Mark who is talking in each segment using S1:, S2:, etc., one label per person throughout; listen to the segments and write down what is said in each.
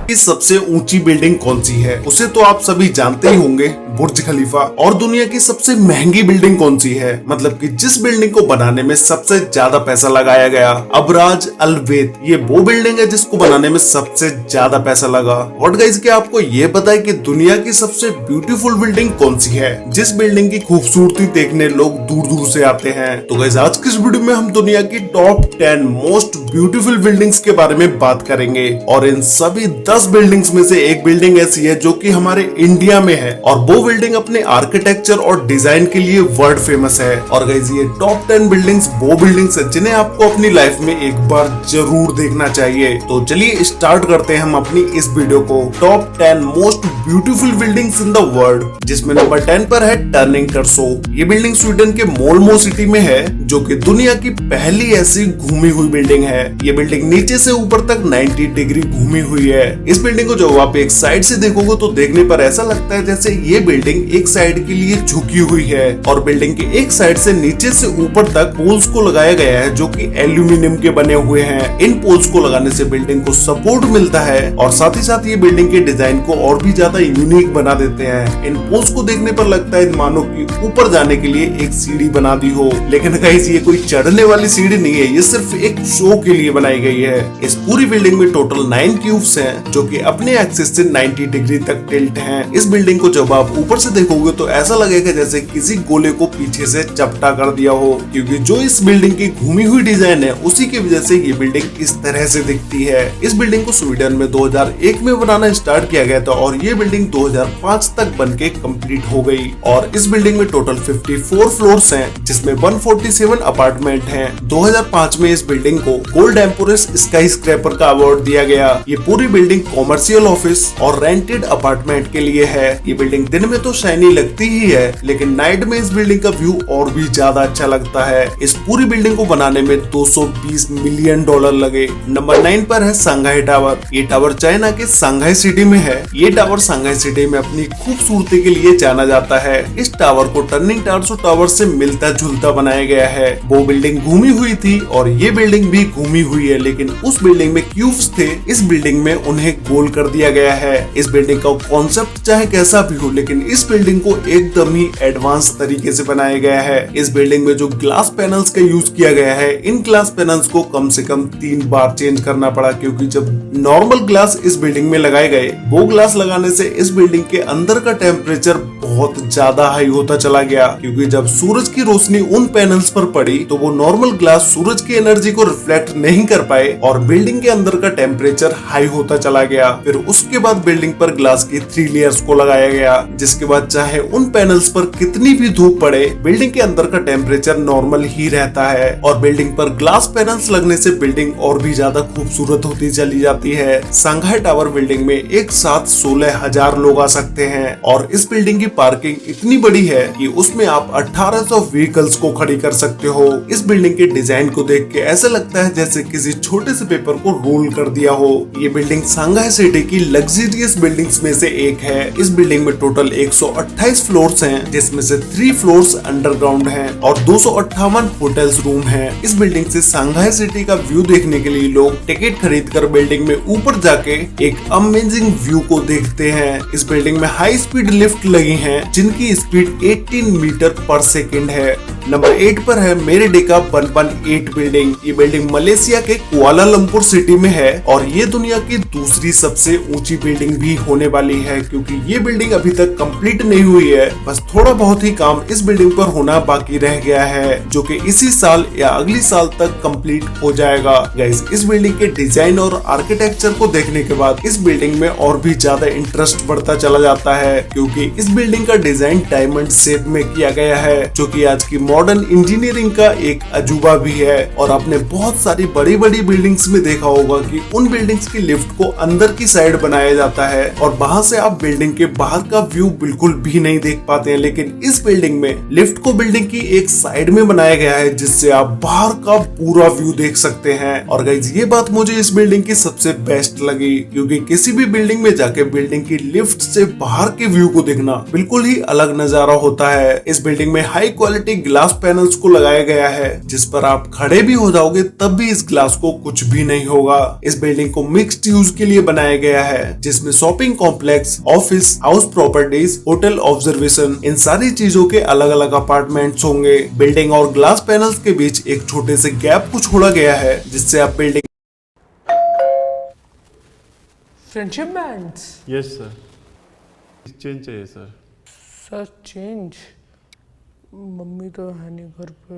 S1: की सबसे ऊंची बिल्डिंग कौन सी है? उसे तो आप सभी जानते ही होंगे, बुर्ज खलीफा। और दुनिया की सबसे महंगी बिल्डिंग कौन सी है? मतलब कि जिस बिल्डिंग को बनाने में सबसे ज्यादा पैसा लगाया गया, अबराज अल बैत। ये वो बिल्डिंग है जिसको बनाने में सबसे ज्यादा पैसा लगा। और गाइस, क्या आपको ये पता है कि दुनिया की सबसे ब्यूटीफुल बिल्डिंग कौन सी है, जिस बिल्डिंग की खूबसूरती देखने लोग दूर दूर से आते हैं? तो गाइस, आज की इस वीडियो में हम दुनिया की टॉप 10 मोस्ट ब्यूटीफुल बिल्डिंग्स के बारे में बात करेंगे। और इन सभी 10 बिल्डिंग्स में से एक बिल्डिंग ऐसी है जो कि हमारे इंडिया में है, और वो बिल्डिंग अपने आर्किटेक्चर और डिजाइन के लिए वर्ल्ड फेमस है। और गाइस, ये टॉप 10 बिल्डिंग्स वो बिल्डिंग्स है जिन्हें आपको अपनी लाइफ में एक बार जरूर देखना चाहिए। तो चलिए स्टार्ट करते हैं हम अपनी इस वीडियो को। Top 10 most beautiful buildings in the world, जिसमें नंबर 10 पर है टर्निंग टर्सो। ये बिल्डिंग स्वीडन के मोल्मो सिटी में है, जो कि दुनिया की पहली ऐसी घूमी हुई बिल्डिंग है। ये बिल्डिंग नीचे से ऊपर तक 90 डिग्री घूमी हुई है। इस बिल्डिंग को जब आप एक साइड से देखोगे तो देखने पर ऐसा लगता है जैसे ये बिल्डिंग एक साइड के लिए झुकी हुई है, और बिल्डिंग के एक साइड से नीचे से ऊपर तक पोल्स को लगाया गया है जो कि एल्यूमिनियम के बने हुए हैं। इन पोल्स को लगाने से बिल्डिंग को सपोर्ट मिलता है, और साथ ही साथ ये बिल्डिंग के डिजाइन को और भी ज्यादा यूनिक बना देते हैं। इन पोल्स को देखने पर लगता है मानो कि ऊपर जाने के लिए एक सीढ़ी बना दी हो, लेकिन गाइस, ये कोई चढ़ने वाली सीढ़ी नहीं है, ये सिर्फ एक शो के लिए बनाई गई है। इस पूरी बिल्डिंग में टोटल 9 क्यूब्स हैं, जो कि अपने एक्सिस से 90 डिग्री तक टिल्ट हैं। इस बिल्डिंग को जब आप ऊपर से देखोगे तो ऐसा लगेगा जैसे किसी गोले को पीछे से चपटा कर दिया हो, क्योंकि जो इस बिल्डिंग की घूमी हुई डिजाइन है उसी की वजह से ये बिल्डिंग इस तरह से दिखती है। इस बिल्डिंग को स्वीडन में 2001 में बनाना स्टार्ट किया गया था, और ये बिल्डिंग 2005 तक बनके कंप्लीट हो गई। और इस बिल्डिंग में टोटल 54 फ्लोर्स हैं, जिसमें 147 अपार्टमेंट हैं। 2005 में इस बिल्डिंग को गोल्ड एम्पोरस स्काई स्क्रैपर का अवार्ड दिया गया। ये पूरी बिल्डिंग कॉमर्शियल ऑफिस और रेंटेड अपार्टमेंट के लिए है। ये बिल्डिंग दिन में तो शाइनी लगती ही है, लेकिन नाइट में इस बिल्डिंग का व्यू और भी ज्यादा अच्छा लगता है। इस पूरी बिल्डिंग को बनाने में $220 मिलियन लगे। नंबर 9 पर है सांघाई टावर। ये टावर चाइना के सांघाई सिटी में है। ये टावर सांघाई सिटी में अपनी खूबसूरती के लिए जाना जाता है। इस टावर को टर्निंग टर्सो टावर से मिलता जुलता बनाया गया है। वो बिल्डिंग घूमी हुई थी और ये बिल्डिंग भी घूमी हुई है, लेकिन उस बिल्डिंग में क्यूब्स थे, इस बिल्डिंग में उन्हें गोल कर दिया गया है। इस बिल्डिंग का कॉन्सेप्ट चाहे कैसा भी हो, लेकिन इस बिल्डिंग को एकदम ही एडवांस तरीके से बनाया गया है। इस बिल्डिंग में जो ग्लास पैनल्स का यूज किया गया है, इन ग्लास पैनल्स को कम से कम 3 बार चेंज करना पड़ा, क्योंकि जब नॉर्मल ग्लास इस बिल्डिंग में लगाए गए, वो ग्लास लगाने से इस बिल्डिंग के अंदर का टेम्परेचर बहुत ज्यादा हाई होता चला गया, क्योंकि जब सूरज की रोशनी उन पैनल्स पर पड़ी तो वो नॉर्मल ग्लास सूरज की एनर्जी को रिफ्लेक्ट नहीं कर पाए, और बिल्डिंग के अंदर का टेम्परेचर हाई होता चला गया। फिर उसके बाद बिल्डिंग पर ग्लास की 3 लेयर्स को लगाया गया, जिसके बाद चाहे उन पैनल्स पर कितनी भी धूप पड़े, बिल्डिंग के अंदर का टेम्परेचर नॉर्मल ही रहता है। और बिल्डिंग पर ग्लास पैनल्स लगने से बिल्डिंग और भी ज्यादा खूबसूरत होती चली जाती है। सांघाई टावर बिल्डिंग में एक साथ 16,000 लोग आ सकते हैं, और इस बिल्डिंग की पार्किंग इतनी बड़ी है कि उसमें आप 1800 व्हीकल्स को खड़ी कर सकते हो। इस बिल्डिंग के डिजाइन को देख के ऐसा लगता है जैसे किसी छोटे से पेपर को रोल कर दिया हो। ये बिल्डिंग सांघाई सिटी की लग्जरियस बिल्डिंग्स में से एक है। इस बिल्डिंग में टोटल 128 फ्लोर्स हैं, जिसमें से 3 फ्लोर्स अंडरग्राउंड हैं और 258 होटल्स रूम हैं। इस बिल्डिंग से सांघाई सिटी का व्यू देखने के लिए लोग टिकट खरीद कर बिल्डिंग में ऊपर जाके एक अमेजिंग व्यू को देखते हैं। इस बिल्डिंग में हाई स्पीड लिफ्ट लगी हैं, जिनकी स्पीड 18 मीटर पर सेकेंड है। नंबर 8 पर है मेरिडिका 118 बिल्डिंग। ये बिल्डिंग मलेशिया के कुआलालंपुर सिटी में है, और ये दुनिया की दूसरी सबसे ऊंची बिल्डिंग भी होने वाली है, क्योंकि ये बिल्डिंग अभी तक कंप्लीट नहीं हुई है। बस थोड़ा बहुत ही काम इस बिल्डिंग पर होना बाकी रह गया है, जो कि इसी साल या अगली साल तक कंप्लीट हो जाएगा। गाइस, इस बिल्डिंग के डिजाइन और आर्किटेक्चर को देखने के बाद इस बिल्डिंग में और भी ज्यादा इंटरेस्ट बढ़ता चला जाता है, क्योंकि इस बिल्डिंग का डिजाइन डायमंड शेप में किया गया है, जो कि आज की मॉडर्न इंजीनियरिंग का एक अजूबा भी है। और आपने बहुत सारी बड़ी बड़ी बिल्डिंग्स में देखा होगा कि उन बिल्डिंग्स की लिफ्ट को अंदर की साइड बनाया जाता है, और वहां से आप बिल्डिंग के बाहर का व्यू बिल्कुल भी नहीं देख पाते हैं। लेकिन इस बिल्डिंग में लिफ्ट को बिल्डिंग की एक साइड में बनाया गया है, जिससे आप बाहर का पूरा व्यू देख सकते हैं। और गाइस, ये बात मुझे इस बिल्डिंग की सबसे बेस्ट लगी, क्योंकि किसी भी बिल्डिंग में जाके बिल्डिंग की लिफ्ट से बाहर के व्यू को देखना बिल्कुल ही अलग नजारा होता है। इस बिल्डिंग में हाई क्वालिटी ग्लास पैनल्स को लगाया गया है, जिस पर आप खड़े भी हो जाओगे तब भी इस ग्लास को कुछ भी नहीं होगा। इस बिल्डिंग को मिक्स्ड यूज के लिए बनाया गया है, जिसमें shopping complex, office, house properties, hotel observation, इन सारी चीजों के अलग अलग अपार्टमेंट्स होंगे। बिल्डिंग और ग्लास पैनल्स के बीच एक छोटे से गैप को छोड़ा गया है, जिससे आप building
S2: friendship bands.
S3: Yes sir, change चाहिए सर।
S2: सर चेंज, मम्मी तो है नहीं घर पे।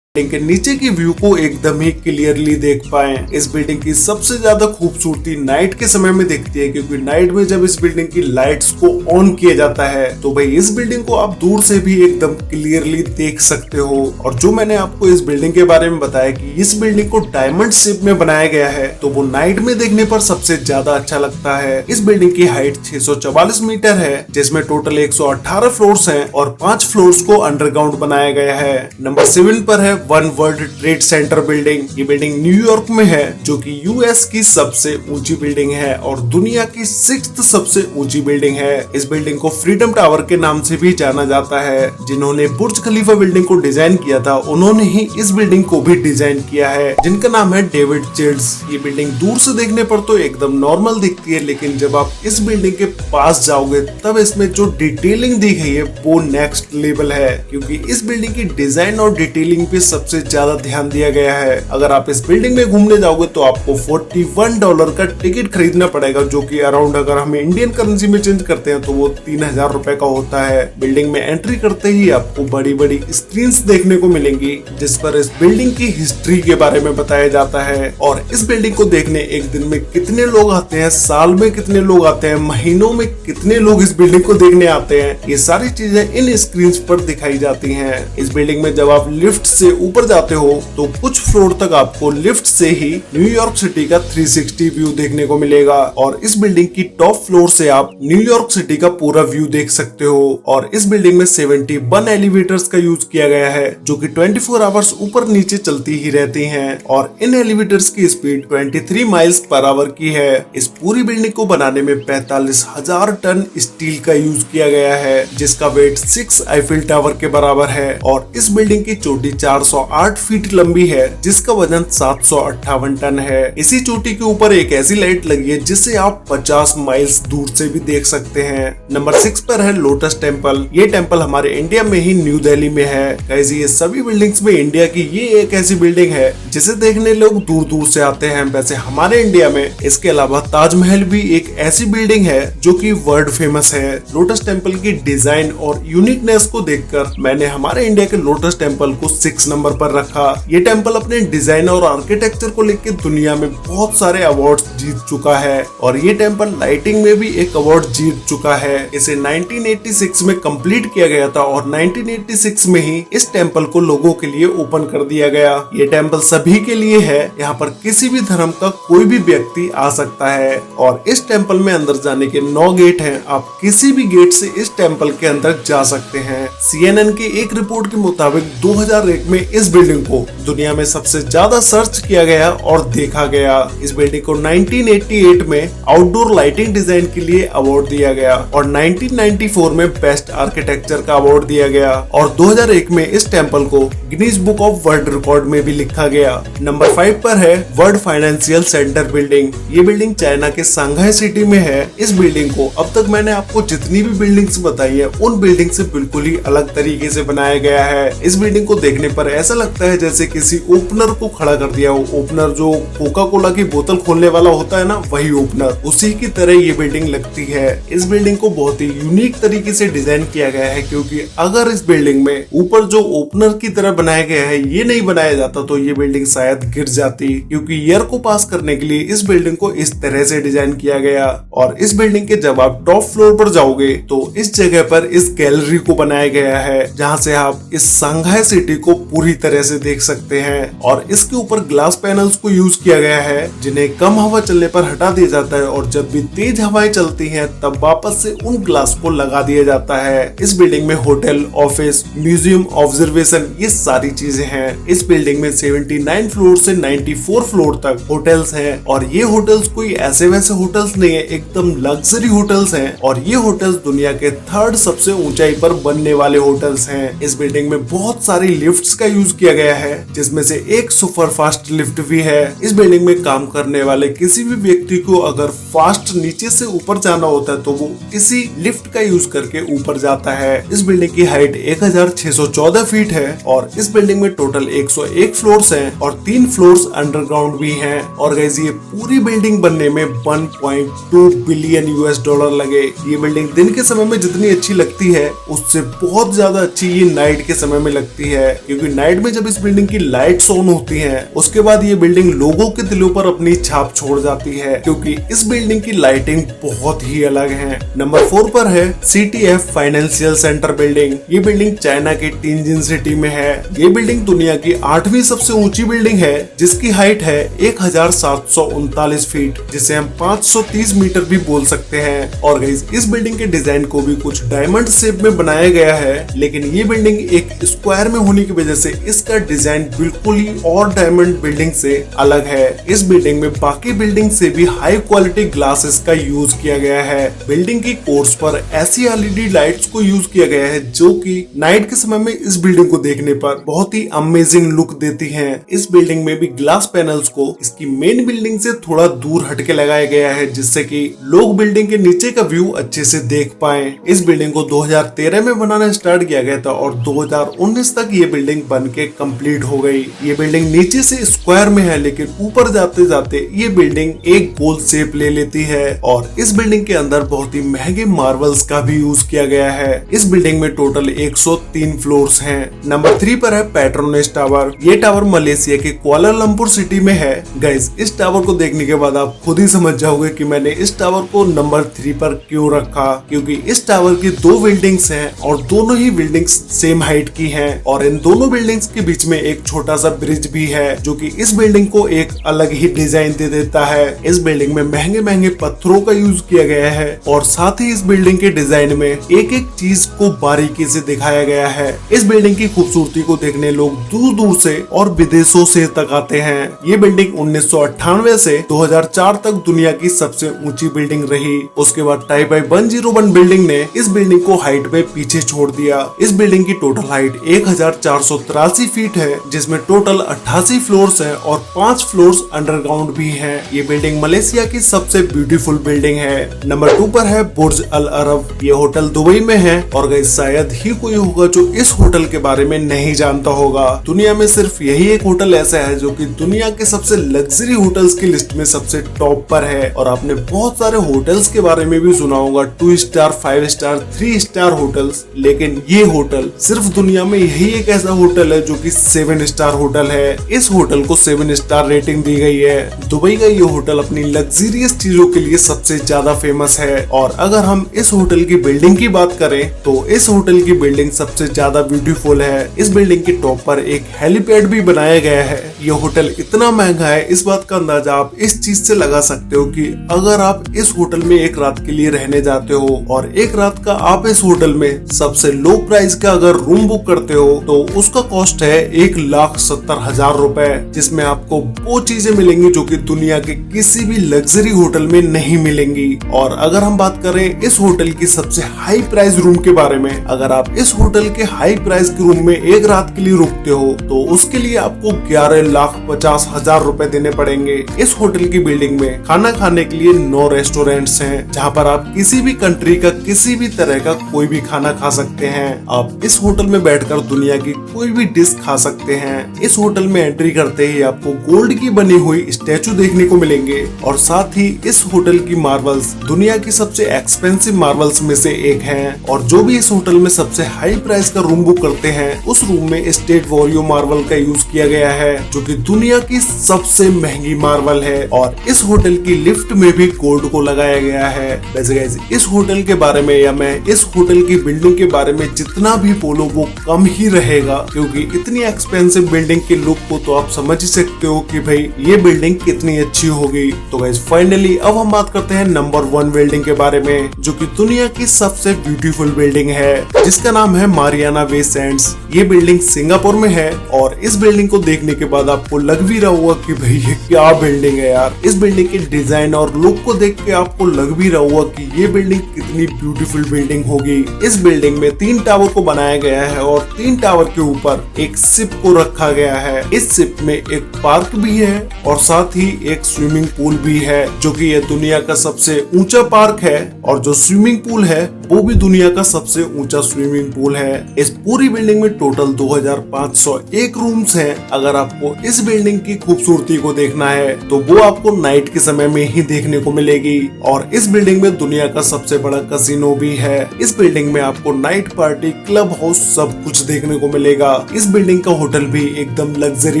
S1: बिल्डिंग के नीचे की व्यू को एकदम ही क्लियरली देख पाएं। इस बिल्डिंग की सबसे ज्यादा खूबसूरती नाइट के समय में दिखती है, क्योंकि नाइट में जब इस बिल्डिंग की लाइट्स को ऑन किया जाता है तो भाई इस बिल्डिंग को आप दूर से भी एकदम क्लियरली देख सकते हो। और जो मैंने आपको इस बिल्डिंग के बारे में बताया कि इस बिल्डिंग को डायमंड शेप में बनाया गया है, तो वो नाइट में देखने पर सबसे ज्यादा अच्छा लगता है। इस बिल्डिंग की हाइट 644 मीटर है, जिसमें टोटल 118 फ्लोर्स हैं और 5 फ्लोर्स को अंडरग्राउंड बनाया गया है। नंबर 7 पर है one world trade centre building. ये बिल्डिंग न्यूयॉर्क में है, जो कि यूएस की सबसे ऊंची बिल्डिंग है और दुनिया की 6th सबसे ऊंची बिल्डिंग है। इस बिल्डिंग को फ्रीडम टावर के नाम से भी जाना जाता है। जिन्होंने बुर्ज खलीफा बिल्डिंग को डिजाइन किया था, उन्होंने ही इस बिल्डिंग को भी डिजाइन किया है, जिनका नाम है डेविड चिल्ड्स। ये बिल्डिंग दूर से देखने पर तो एकदम नॉर्मल दिखती है, लेकिन जब आप इस बिल्डिंग के पास जाओगे तब इसमें जो डिटेलिंग दी गई है वो नेक्स्ट लेवल है, क्योंकि इस बिल्डिंग की डिजाइन और डिटेलिंग पे सबसे ज्यादा ध्यान दिया गया है। अगर आप इस बिल्डिंग में घूमने जाओगे तो आपको $41 का टिकट खरीदना पड़ेगा, जो कि अराउंड अगर हम इंडियन करेंसी में चेंज करते हैं तो वो 3000 रुपए का होता है। बिल्डिंग में एंट्री करते ही आपको बड़ी बड़ी स्क्रीन्स देखने को मिलेंगी, जिस पर इस बिल्डिंग की हिस्ट्री के बारे में बताया जाता है। और इस बिल्डिंग को देखने एक दिन में कितने लोग आते हैं, साल में कितने लोग आते हैं, महीनों में कितने लोग इस बिल्डिंग को देखने आते हैं, ये सारी चीजें इन स्क्रीन पर दिखाई जाती है। इस बिल्डिंग में जब आप लिफ्ट से ऊपर जाते हो तो कुछ फ्लोर तक आपको लिफ्ट से ही न्यूयॉर्क सिटी का 360 व्यू देखने को मिलेगा। और इस बिल्डिंग की टॉप फ्लोर से आप न्यूयॉर्क सिटी का पूरा व्यू देख सकते हो। और इस बिल्डिंग में 71 एलिवेटर्स का यूज किया गया है, जो कि 24 आवर्स ऊपर नीचे चलती ही रहती हैं। और इन एलिवेटर्स की स्पीड 23 माइल्स पर आवर की है। इस पूरी बिल्डिंग को बनाने में 45,000 टन स्टील का यूज किया गया है, जिसका वेट 6 आईफिल टावर के बराबर है। और इस बिल्डिंग की चोटी 408 फीट लंबी है, जिसका वजन 758 टन है। इसी चोटी के ऊपर एक ऐसी लाइट लगी है जिसे आप 50 माइल्स दूर से भी देख सकते हैं। नंबर 6 पर है लोटस टेम्पल। ये टेम्पल हमारे इंडिया में ही न्यू दिल्ली में है। कैसे ये सभी बिल्डिंग्स में इंडिया की ये एक ऐसी बिल्डिंग है जिसे देखने लोग दूर दूर से आते हैं। वैसे हमारे इंडिया में इसके अलावा ताजमहल भी एक ऐसी बिल्डिंग है जो कि वर्ल्ड फेमस है। लोटस टेम्पल की डिजाइन और यूनिकनेस को देखकर मैंने हमारे इंडिया के लोटस टेम्पल को 6 नंबर पर रखा। ये टेम्पल अपने डिजाइन और आर्किटेक्चर को लेकर दुनिया में बहुत सारे अवार्ड्स जीत चुका है और ये टेम्पल लाइटिंग में भी एक अवार्ड जीत चुका है। इसे 1986 में कंप्लीट किया गया था और 1986 में ही इस टेम्पल को लोगों के लिए ओपन कर दिया गया। ये टेम्पल सभी के लिए है, यहाँ पर किसी भी धर्म का कोई भी व्यक्ति आ सकता है। और इस टेम्पल में अंदर जाने के 9 गेट हैं। आप किसी भी गेट से इस टेम्पल के अंदर जा सकते हैं। CNN की एक रिपोर्ट के मुताबिक 2001 में इस बिल्डिंग को दुनिया में सबसे ज्यादा सर्च किया गया और देखा गया। इस बिल्डिंग को 1988 में आउटडोर लाइटिंग डिजाइन के लिए अवार्ड दिया गया और 1994 में बेस्ट आर्किटेक्चर का अवार्ड दिया गया और 2001 में इस टेम्पल को Guinness book of world record में भी लिखा गया। नंबर 5 पर है वर्ल्ड फाइनेंशियल सेंटर बिल्डिंग। ये बिल्डिंग चाइना के सांघाई सिटी में है। इस बिल्डिंग को अब तक मैंने आपको जितनी भी बिल्डिंग्स बताई है उन बिल्डिंग से बिल्कुल ही अलग तरीके से बनाया गया है। इस बिल्डिंग को देखने पर ऐसा लगता है जैसे किसी ओपनर को खड़ा कर दिया हो। ओपनर जो कोका कोला की बोतल खोलने वाला होता है ना, वही ओपनर, उसी की तरह ये बिल्डिंग लगती है। इस बिल्डिंग को बहुत ही यूनिक तरीके से डिजाइन किया गया है, क्योंकि अगर इस बिल्डिंग में ऊपर जो ओपनर की तरह बनाया गया है ये नहीं बनाया जाता तो ये बिल्डिंग शायद गिर जाती, क्योंकि एयर को पास करने के लिए इस बिल्डिंग को इस तरह से डिजाइन किया गया। और इस बिल्डिंग के जब आप टॉप फ्लोर पर जाओगे तो इस जगह पर इस गैलरी को बनाया गया है, जहाँ से आप इस सांघाई सिटी को पूरी पूरी तरह से देख सकते हैं। और इसके ऊपर ग्लास पैनल्स को यूज किया गया है जिन्हें कम हवा चलने पर हटा दिया जाता है और जब भी तेज हवाएं चलती हैं तब वापस से उन ग्लास को लगा दिया जाता है। इस बिल्डिंग में होटल, ऑफिस, म्यूजियम, ऑब्जर्वेशन ये सारी चीजें हैं। इस बिल्डिंग में 79 फ्लोर से 94 फ्लोर तक होटल्स हैं और ये होटल्स कोई ऐसे वैसे होटल्स नहीं है, एकदम लग्जरी होटल्स हैं और ये होटल्स दुनिया के 3rd सबसे ऊंचाई पर बनने वाले होटल्स हैं। इस बिल्डिंग में बहुत सारी लिफ्ट्स का यूज किया गया है जिसमें से एक सुपर फास्ट लिफ्ट भी है। इस बिल्डिंग में काम करने वाले किसी भी व्यक्ति को अगर फास्ट नीचे से ऊपर जाना होता है तो वो इसी लिफ्ट का यूज करके ऊपर जाता है। इस बिल्डिंग की हाइट 1614 फीट है और इस बिल्डिंग में टोटल 101 फ्लोर्स हैं और 3 फ्लोर्स अंडरग्राउंड भी हैं। और गाइस ये पूरी बिल्डिंग बनने में 1.2 बिलियन $US लगे। ये बिल्डिंग दिन के समय में जितनी अच्छी लगती है उससे बहुत ज्यादा अच्छी ये नाइट के समय में लगती है, क्योंकि नाइट में जब इस बिल्डिंग की लाइट्स ऑन होती हैं उसके बाद ये बिल्डिंग लोगों के दिलों पर अपनी छाप छोड़ जाती है, क्योंकि इस बिल्डिंग की लाइटिंग बहुत ही अलग है। नंबर 4 पर है CTF फाइनेंशियल सेंटर बिल्डिंग। ये बिल्डिंग चाइना के टिनजिन सिटी में है। ये बिल्डिंग दुनिया की 8वीं सबसे ऊंची बिल्डिंग है जिसकी हाइट है 1739 फीट, जिसे हम 530 मीटर भी बोल सकते हैं। और गाइस इस बिल्डिंग के डिजाइन को भी कुछ डायमंड शेप में बनाया गया है, लेकिन ये बिल्डिंग एक स्क्वायर में होने की वजह से इसका डिजाइन बिल्कुल ही और डायमंड बिल्डिंग से अलग है। इस बिल्डिंग में बाकी बिल्डिंग से भी हाई क्वालिटी ग्लासेस का यूज किया गया है। बिल्डिंग की कोर्स पर ऐसी LED लाइट्स को यूज किया गया है जो कि नाइट के समय में इस बिल्डिंग को देखने पर बहुत ही अमेजिंग लुक देती हैं। इस बिल्डिंग में भी ग्लास पैनल्स को इसकी मेन बिल्डिंग से थोड़ा दूर हटके लगाया गया है जिससे कि लोग बिल्डिंग के नीचे का व्यू अच्छे से देख पाएं। इस बिल्डिंग को 2013 में बनाना स्टार्ट किया गया था और 2019 तक ये बिल्डिंग बन के कंप्लीट हो गई। ये बिल्डिंग नीचे से स्क्वायर में है लेकिन ऊपर जाते जाते ये बिल्डिंग एक गोल शेप ले लेती है और इस बिल्डिंग के अंदर बहुत ही महंगे मार्बल्स का भी यूज किया गया है। इस बिल्डिंग में टोटल 103 फ्लोर्स हैं। नंबर 3 पर है पेट्रोनेस टावर। ये टावर मलेशिया के कुआलालंपुर सिटी में है। गाइस इस टावर को देखने के बाद आप खुद ही समझ जाओगे कि मैंने इस टावर को नंबर 3 पर क्यों रखा, क्योंकि इस टावर की 2 बिल्डिंग्स हैं और दोनों ही बिल्डिंग्स सेम हाइट की हैं और इन दोनों बिल्डिंग्स के बीच में एक छोटा सा ब्रिज भी है जो कि इस बिल्डिंग को एक अलग ही डिजाइन दे देता है। इस बिल्डिंग में महंगे महंगे पत्थरों का यूज किया गया है और साथ ही इस बिल्डिंग के डिजाइन में एक एक चीज को बारीकी से दिखाया गया है। इस बिल्डिंग की खूबसूरती को देखने लोग दूर दूर से और विदेशों से तक आते हैं। ये बिल्डिंग 1998 से 2004 तक दुनिया की सबसे ऊंची बिल्डिंग रही। उसके बाद टाइबाई 101 बिल्डिंग ने इस बिल्डिंग को हाइट में पीछे छोड़ दिया। इस बिल्डिंग की टोटल हाइट 1483 फीट है जिसमें टोटल 88 फ्लोर्स हैं और 5 फ्लोर्स अंडरग्राउंड भी हैं। ये बिल्डिंग मलेशिया की सबसे ब्यूटीफुल बिल्डिंग है। नंबर 2 पर है बुर्ज अल अरब। ये होटल दुबई में है और गाइस शायद ही कोई होगा जो इस होटल के बारे में नहीं जानता होगा। दुनिया में सिर्फ यही एक होटल ऐसा है जो कि दुनिया के सबसे लग्जरी होटल्स की लिस्ट में सबसे टॉप पर है। और आपने बहुत सारे होटल्स के बारे में भी सुना होगा, 2 स्टार, 5 स्टार, 3 स्टार होटल्स, लेकिन ये होटल सिर्फ दुनिया में यही एक ऐसा होटल है जो कि 7 स्टार होटल है। इस होटल को 7 स्टार रेटिंग दी गई है। दुबई का ये होटल अपनी लग्जरियस चीजों के लिए सबसे ज्यादा फेमस है। और अगर हम इस होटल की बिल्डिंग की बात करें तो इस होटल की बिल्डिंग सबसे ज्यादा ब्यूटीफुल है। इस बिल्डिंग के टॉप पर एक हेलीपैड भी बनाया गया है। ये होटल इतना महंगा है, इस बात का अंदाजा आप इस चीज से लगा सकते हो कि अगर आप इस होटल में एक रात के लिए रहने जाते हो और एक रात का आप इस होटल में सबसे लो प्राइस का अगर रूम बुक करते हो तो उसका कॉस्ट है 1,70,000 रुपए, जिसमें आपको वो चीजें मिलेंगी जो कि दुनिया के किसी भी लग्जरी होटल में नहीं मिलेंगी। और अगर हम बात करें इस होटल की सबसे हाई प्राइस रूम के बारे में, अगर आप इस होटल के हाई प्राइस के रूम में एक रात के लिए रुकते हो तो उसके लिए आपको 11,50,000 रुपए देने पड़ेंगे। इस होटल की बिल्डिंग में खाना खाने के लिए 9 रेस्टोरेंट्स हैं जहां पर आप किसी भी कंट्री का किसी भी तरह का कोई भी खाना खा सकते हैं। आप इस होटल में बैठकर दुनिया की कोई भी डिश खा सकते हैं। इस होटल में एंट्री करते ही आपको गोल्ड की बनी हुई स्टैचू देखने को मिलेंगे और साथ ही इस होटल की मार्बल्स दुनिया की सबसे एक्सपेंसिव मार्बल्स में से एक हैं। और जो भी इस होटल में सबसे हाई प्राइस का रूम बुक करते हैं उस रूम में स्टेट वॉरियो मार्बल का यूज किया गया है जो कि दुनिया की सबसे महंगी मार्बल है। और इस होटल की लिफ्ट में भी गोल्ड को लगाया गया है। वैसे गाइस इस होटल के बारे में या मैं इस होटल की बिल्डिंग के बारे में जितना भी बोलूं वो कम ही रहेगा, क्योंकि होगी। इतनी एक्सपेंसिव बिल्डिंग के लुक को तो आप समझ ही सकते हो कि भाई ये बिल्डिंग कितनी अच्छी होगी। तो गाइस फाइनली अब हम बात करते हैं नंबर 1 बिल्डिंग के बारे में, जो कि दुनिया की सबसे ब्यूटीफुल बिल्डिंग है, जिसका नाम है मारियाना बे सैंड्स। ये बिल्डिंग सिंगापुर में है और इस बिल्डिंग को देखने के बाद आपको लग भी रहा होगा कि भाई ये क्या बिल्डिंग है यार। इस बिल्डिंग के डिजाइन और लुक को देख के आपको लग भी रहा होगा कि ये बिल्डिंग कितनी ब्यूटीफुल बिल्डिंग होगी। इस बिल्डिंग में 3 टावर को बनाया गया है और 3 टावर के ऊपर एक शिप को रखा गया है। इस शिप में एक पार्क भी है और साथ ही एक स्विमिंग पूल भी है, जो कि ये दुनिया का सबसे ऊंचा पार्क है और जो स्विमिंग पूल है वो भी दुनिया का सबसे ऊंचा स्विमिंग पूल है। इस पूरी बिल्डिंग में टोटल 2501 रूम्स हैं। अगर आपको इस बिल्डिंग की खूबसूरती को देखना है तो वो आपको नाइट के समय में ही देखने को मिलेगी। और इस बिल्डिंग में दुनिया का सबसे बड़ा कैसीनो भी है। इस बिल्डिंग में आपको नाइट पार्टी, क्लब हाउस सब कुछ देखने को मिलेगा। इस बिल्डिंग का होटल भी एकदम लग्जरी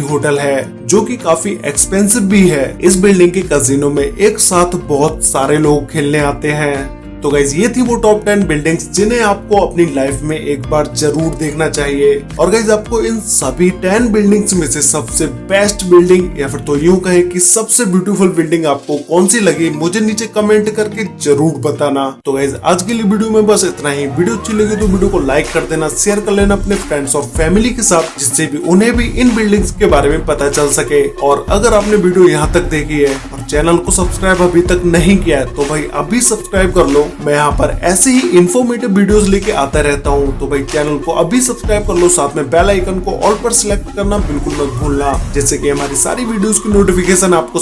S1: होटल है, जो कि काफी एक्सपेंसिव भी है। इस बिल्डिंग के कैसीनो में एक साथ बहुत सारे लोग खेलने आते हैं। तो गाइज ये थी वो टॉप 10 बिल्डिंग्स जिन्हें आपको अपनी लाइफ में एक बार जरूर देखना चाहिए। और गाइज आपको इन सभी 10 बिल्डिंग्स में से सबसे बेस्ट बिल्डिंग या फिर तो यूं कहें कि सबसे ब्यूटीफुल बिल्डिंग आपको कौन सी लगी, मुझे नीचे कमेंट करके जरूर बताना। तो गाइज आज के लिए वीडियो में बस इतना ही। वीडियो अच्छी लगी तो वीडियो को लाइक कर देना, शेयर कर लेना अपने फ्रेंड्स और फैमिली के साथ, जिससे भी उन्हें भी इन बिल्डिंग्स के बारे में पता चल सके। और अगर आपने वीडियो यहाँ तक देखी है और चैनल को सब्सक्राइब अभी तक नहीं किया है तो भाई अभी सब्सक्राइब कर लो। मैं यहाँ पर ऐसे ही इंफॉर्मेटिव वीडियोस लेके आता रहता हूँ, तो भाई चैनल को अभी सब्सक्राइब कर लो। साथ में बेल आइकन को ऑल पर सिलेक्ट करना बिल्कुल मत भूलना, जिससे कि हमारी सारी वीडियोस की नोटिफिकेशन आपको